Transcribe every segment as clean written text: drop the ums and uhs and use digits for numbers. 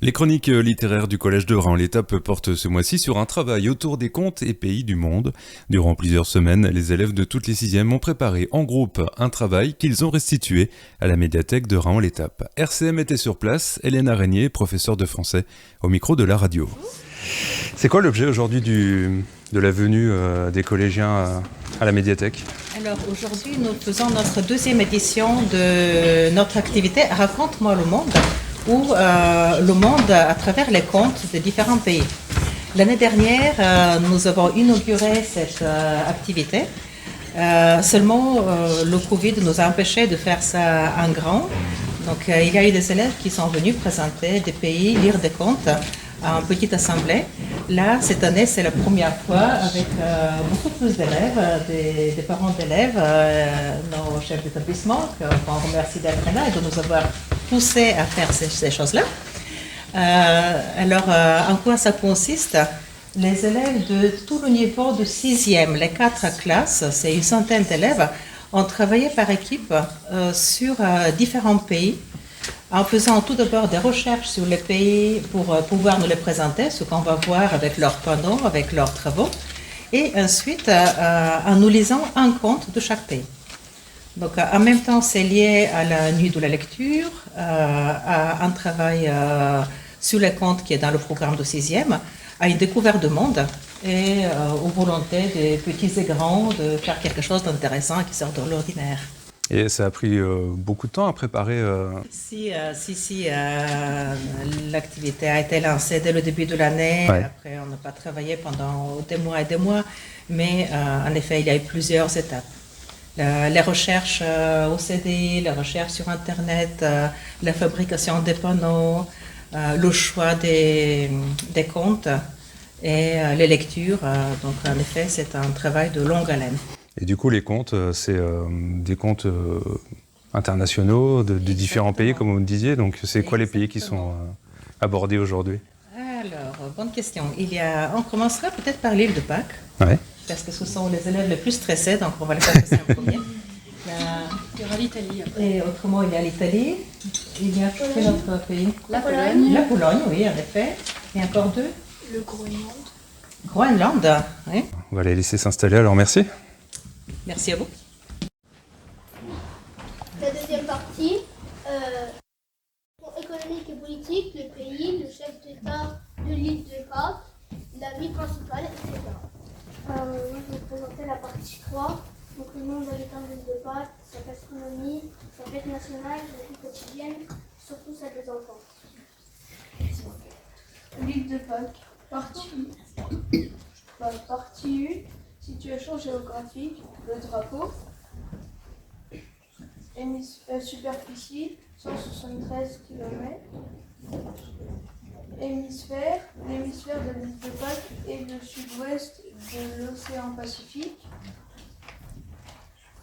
Les chroniques littéraires du Collège de Reims, l'étape porte ce mois-ci sur un travail autour des contes et pays du monde. Durant plusieurs semaines, les élèves de toutes les sixièmes ont préparé en groupe un travail qu'ils ont restitué à la médiathèque de Reims l'étape. RCM était sur place, Hélène Araignée, professeure de français, au micro de la radio. C'est quoi l'objet aujourd'hui de la venue des collégiens à la médiathèque ? Alors aujourd'hui, nous faisons notre deuxième édition de notre activité Raconte-moi le monde, ou le monde à travers les contes de différents pays. L'année dernière, nous avons inauguré cette activité. Seulement, le Covid nous a empêchés de faire ça en grand. Donc, il y a eu des élèves qui sont venus présenter des pays, lire des contes en petite assemblée. Là, cette année, c'est la première fois avec beaucoup plus d'élèves, des parents d'élèves, nos chefs d'établissement, qu'on remercie d'être là et de nous avoir poussés à faire ces choses-là. En quoi ça consiste ? Les élèves de tout le niveau de 6e, les 4 classes, c'est une centaine d'élèves, ont travaillé par équipe sur différents pays, en faisant tout d'abord des recherches sur les pays pour pouvoir nous les présenter, ce qu'on va voir avec leurs panneaux, avec leurs travaux, et ensuite en nous lisant un conte de chaque pays. Donc en même temps, c'est lié à la nuit de la lecture, à un travail sur les contes qui est dans le programme de 6e, à une découverte du monde et aux volontés des petits et grands de faire quelque chose d'intéressant qui sort de l'ordinaire. Et ça a pris beaucoup de temps à préparer Si, l'activité a été lancée dès le début de l'année. Ouais. Après, on n'a pas travaillé pendant des mois et des mois, mais en effet, il y a eu plusieurs étapes. Les recherches au CDI, les recherches sur Internet, la fabrication des panneaux, le choix des contes et les lectures. Donc, en effet, c'est un travail de longue haleine. Et du coup, les contes, c'est des contes internationaux de différents pays, comme vous me disiez. Donc, c'est quoi les pays qui sont abordés aujourd'hui ? Alors, bonne question. On commencera peut-être par l'île de Pâques, Ouais. parce que ce sont les élèves les plus stressés, donc on va les faire passer en premier. Il y aura l'Italie après. Et autrement, il y a l'Italie. Il y a quel autre pays ? La Pologne. La Pologne, oui, en effet. Et encore deux ? Le Groenland. Groenland, oui. On va les laisser s'installer, alors merci. Merci à vous. La deuxième partie, économique et politique, le pays, le chef d'État de l'île de Pâques, la vie principale, etc. Moi, je vais présenter la partie 3, donc le monde habitant de l'île de Pâques, sa gastronomie, sa fête nationale, sa vie quotidienne, surtout celle des enfants. L'île de Pâques, partie 1, situation géographique, le drapeau, superficie, 173 km, hémisphère, l'hémisphère de l'île de Pâques est le sud-ouest de l'océan Pacifique,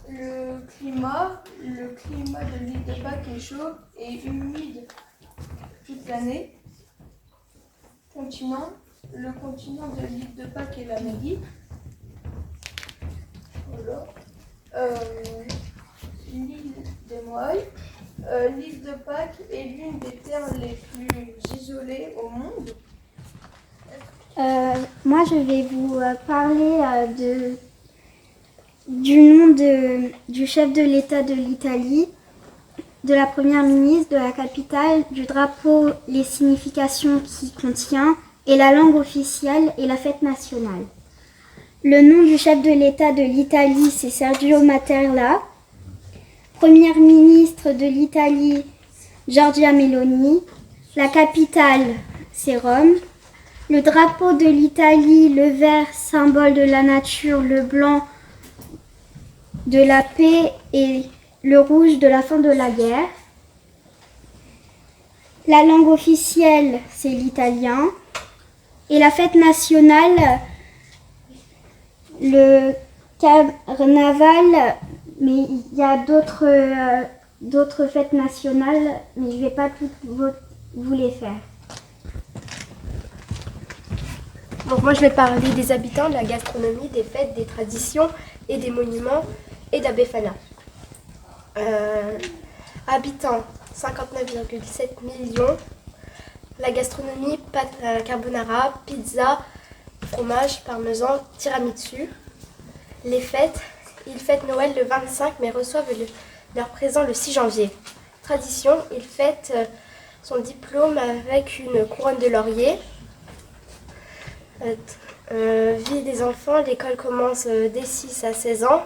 le climat de l'île de Pâques est chaud et humide toute l'année. Continent, le continent de l'île de Pâques est l'Amérique. Voilà. L'île des Moailles. L'île de Pâques est l'une des terres les plus isolées au monde. Moi, je vais vous parler du nom du chef de l'État de l'Italie, de la première ministre, de la capitale, du drapeau, les significations qu'il contient, et la langue officielle et la fête nationale. Le nom du chef de l'État de l'Italie, c'est Sergio Mattarella. Première ministre de l'Italie, Giorgia Meloni. La capitale, c'est Rome. Le drapeau de l'Italie, le vert, symbole de la nature, le blanc, de la paix et le rouge de la fin de la guerre. La langue officielle, c'est l'italien. Et la fête nationale, le carnaval, mais il y a d'autres fêtes nationales, mais je ne vais pas toutes vous les faire. Donc moi je vais parler des habitants, de la gastronomie, des fêtes, des traditions et des monuments et d'Abefana. Habitants 59,7 millions, La gastronomie, pâte à la carbonara, pizza, fromage, parmesan, tiramisu. Les fêtes, ils fêtent Noël le 25 mais reçoivent leur présent le 6 janvier. Tradition, ils fêtent son diplôme avec une couronne de laurier. Vie des enfants, l'école commence dès 6 à 16 ans.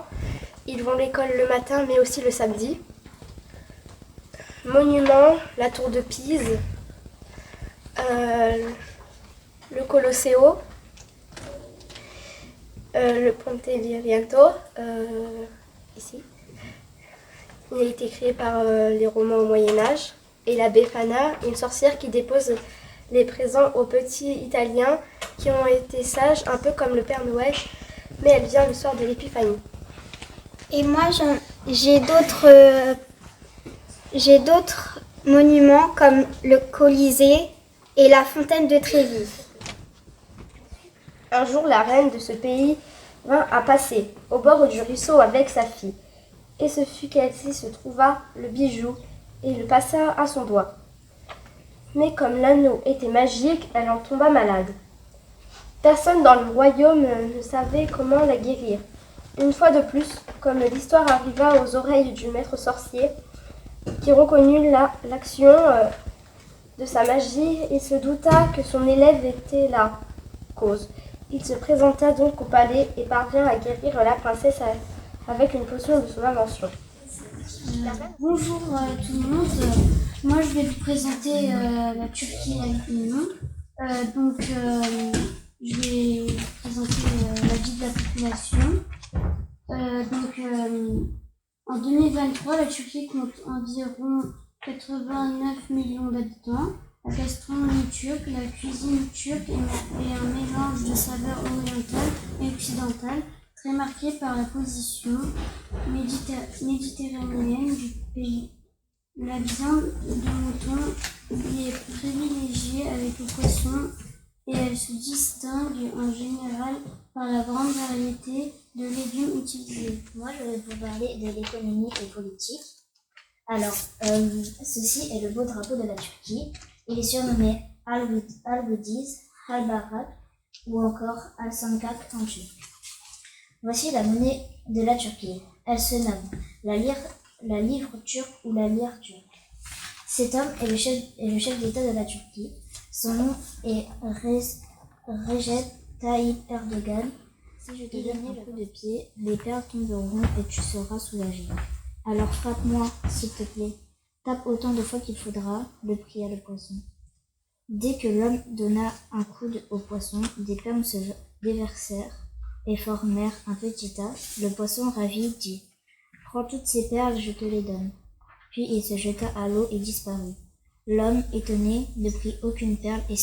Ils vont à l'école le matin mais aussi le samedi. Monument, la tour de Pise, le Colosseo, le Ponte Viriato, ici. Il a été créé par les Romains au Moyen-Âge. Et la Befana, une sorcière qui dépose les présents aux petits Italiens qui ont été sages, un peu comme le Père Noël, mais elle vient le soir de l'Épiphanie. Et moi, j'ai d'autres monuments comme le Colisée et la fontaine de Trévi. Un jour, la reine de ce pays vint à passer au bord du ruisseau avec sa fille. Et ce fut qu'elle-ci se trouva le bijou et le passa à son doigt. Mais comme l'anneau était magique, elle en tomba malade. Personne dans le royaume ne savait comment la guérir. Une fois de plus, comme l'histoire arriva aux oreilles du maître sorcier, qui reconnut l'action de sa magie et se douta que son élève était la cause. Il se présenta donc au palais et parvint à guérir la princesse avec une potion de son invention. Bonjour tout le monde, moi je vais vous présenter la Turquie avec mes noms. Je vais vous présenter la vie de la population. En 2023, la Turquie compte environ 89 millions d'habitants. La gastronomie turque, la cuisine turque est un mélange de saveurs orientales et occidentales, très marqué par la position méditerranéenne du pays. La viande de mouton y est privilégiée avec le poisson et elle se distingue en général par la grande variété de légumes utilisés. Moi, je vais vous parler de l'économie et politique. Alors, ceci est le beau drapeau de la Turquie. Il est surnommé Al-Godiz, Al-Barak ou encore Al-Sankak en turc. Voici la monnaie de la Turquie. Elle se nomme la livre turque ou la lire turque. Cet homme est le chef d'État de la Turquie. Son nom est Recep Tayyip Erdogan. Si je te donne un coup de pied, les perles tomberont et tu seras soulagé. Alors frappe-moi, s'il te plaît. Tape autant de fois qu'il faudra, le pria le poisson. Dès que l'homme donna un coup au poisson, des perles se déversèrent et formèrent un petit tas. Le poisson ravi dit « Prends toutes ces perles, je te les donne. » Puis il se jeta à l'eau et disparut. L'homme, étonné, ne prit aucune perle et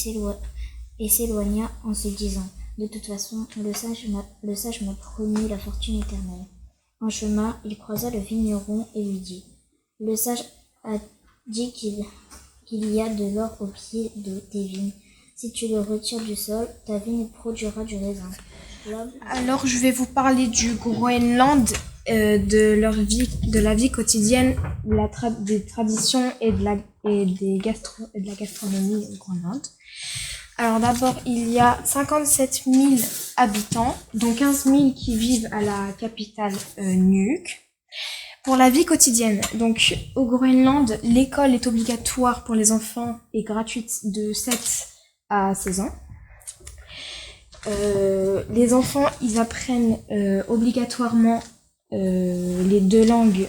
s'éloigna en se disant « De toute façon, le sage m'a promis la fortune éternelle. » En chemin, il croisa le vigneron et lui dit « Le sage a dit qu'il y a de l'or au pied de tes vignes. Si tu le retires du sol, ta vigne produira du raisin. » Alors, je vais vous parler du Groenland, de la vie quotidienne, des traditions et de la gastronomie au Groenland. Alors d'abord, il y a 57 000 habitants, dont 15 000 qui vivent à la capitale Nuuk. Pour la vie quotidienne, donc au Groenland, l'école est obligatoire pour les enfants et gratuite de 7 à 16 ans. Les enfants, ils apprennent obligatoirement les 2 langues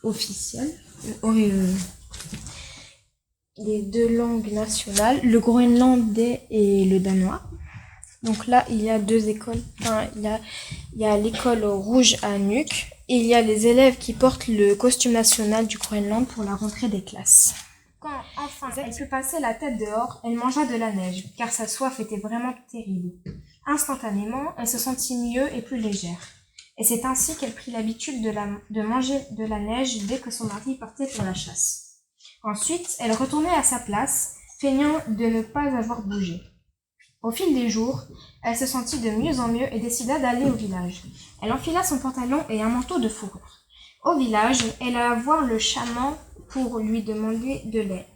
officielles, les 2 langues nationales, le groenlandais et le danois. Donc là, il y a 2 écoles. Enfin, il y a l'école rouge à Nuuk et il y a les élèves qui portent le costume national du Groenland pour la rentrée des classes. Quand enfin elle put passer la tête dehors, elle mangea de la neige, car sa soif était vraiment terrible. Instantanément, elle se sentit mieux et plus légère. Et c'est ainsi qu'elle prit l'habitude de manger de la neige dès que son mari partait pour la chasse. Ensuite, elle retournait à sa place, feignant de ne pas avoir bougé. Au fil des jours, elle se sentit de mieux en mieux et décida d'aller au village. Elle enfila son pantalon et un manteau de fourrure. Au village, elle alla voir le chaman pour lui demander de l'aide.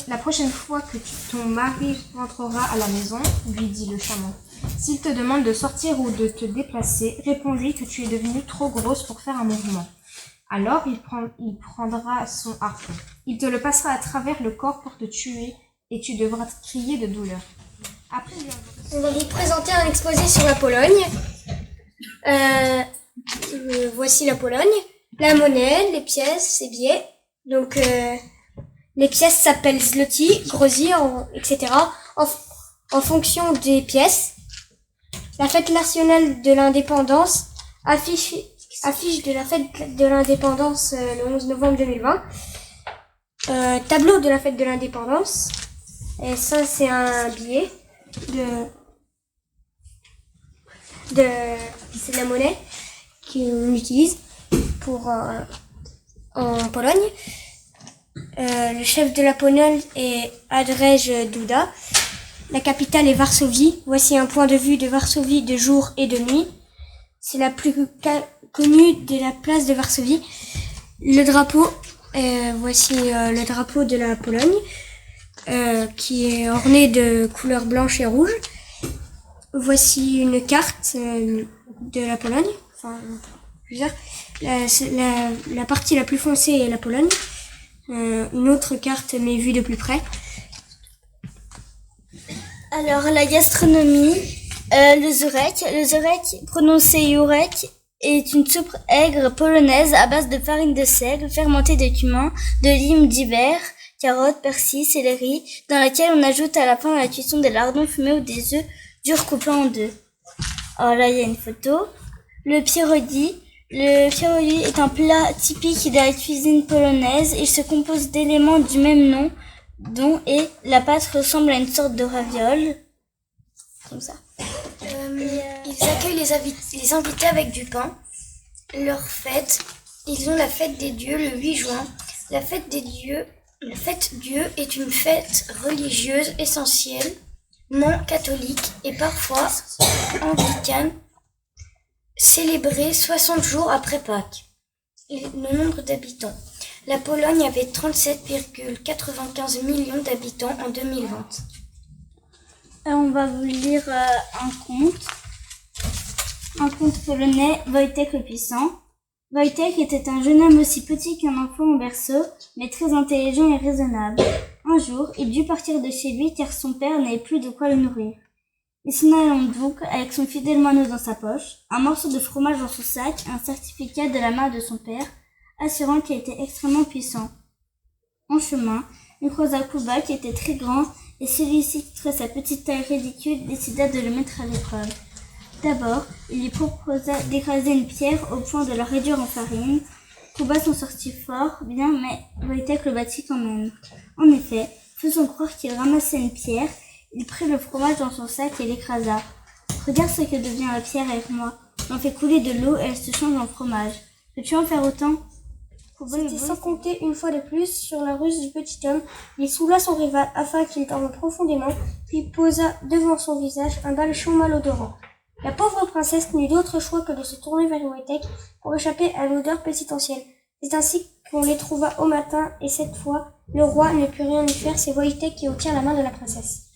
La prochaine fois que ton mari rentrera à la maison, lui dit le chaman, s'il te demande de sortir ou de te déplacer, réponds-lui que tu es devenue trop grosse pour faire un mouvement. Alors il prendra son harpon. Il te le passera à travers le corps pour te tuer et tu devras crier de douleur. Après, on va vous présenter un exposé sur la Pologne. Voici la Pologne. La monnaie, les pièces, ses billets. Donc les pièces s'appellent zloty, groszy, etc. En fonction des pièces. La fête nationale de l'indépendance affiche de la fête de l'indépendance le 11 novembre 2020. Tableau de la fête de l'indépendance. Et ça, c'est un billet c'est de la monnaie qu'on utilise en Pologne. Le chef de la Pologne est Andrzej Duda. La capitale est Varsovie. Voici un point de vue de Varsovie de jour et de nuit. C'est la plus connue de la place de Varsovie. Le drapeau, voici le drapeau de la Pologne, qui est orné de couleurs blanches et rouges. Voici une carte de la Pologne. Enfin, je veux dire, la partie la plus foncée est la Pologne. Une autre carte, mais vue de plus près. Alors, la gastronomie, le zurek. Le zurek, prononcé jurek, est une soupe aigre polonaise à base de farine de seigle, fermentée de cumin, de lime d'hiver, carottes, persil, céleri, dans laquelle on ajoute à la fin la cuisson des lardons fumés ou des œufs durs coupés en deux. Alors là, il y a une photo. Le pierogi. Le pierogi est un plat typique de la cuisine polonaise. Il se compose d'éléments du même nom, et la pâte ressemble à une sorte de raviole. Comme ça. Ils accueillent les invités avec du pain. Leur fête, ils ont la fête des dieux le 8 juin. La fête Dieu est une fête religieuse essentiellement catholique et parfois anglicane, célébrée 60 jours après Pâques. Le nombre d'habitants. La Pologne avait 37,95 millions d'habitants en 2020. On va vous lire un conte polonais, Wojtek le Puissant. Wojtek était un jeune homme aussi petit qu'un enfant au berceau, mais très intelligent et raisonnable. Un jour, il dut partir de chez lui car son père n'avait plus de quoi le nourrir. Il s'en alla donc avec son fidèle moineau dans sa poche, un morceau de fromage dans son sac, un certificat de la main de son père, assurant qu'il était extrêmement puissant. En chemin, il croisa Kuba qui était très grand et celui-ci, outre sa petite taille ridicule, décida de le mettre à l'épreuve. D'abord, il lui proposa d'écraser une pierre au point de la réduire en farine. Kuba s'en sortit fort bien, mais Wojtek le battit quand même. En effet, faisant croire qu'il ramassait une pierre, il prit le fromage dans son sac et l'écrasa. « Regarde ce que devient la pierre avec moi. On fait couler de l'eau et elle se change en fromage. Peux-tu en faire autant ?» C'était sans compter une fois de plus sur la ruse du petit homme. Il soula son rival afin qu'il dorme profondément, puis posa devant son visage un baluchon malodorant. La pauvre princesse n'eut d'autre choix que de se tourner vers Wojtek pour échapper à l'odeur pestilentielle. C'est ainsi qu'on les trouva au matin, et cette fois, le roi ne put rien y faire, c'est Wojtek qui obtient la main de la princesse.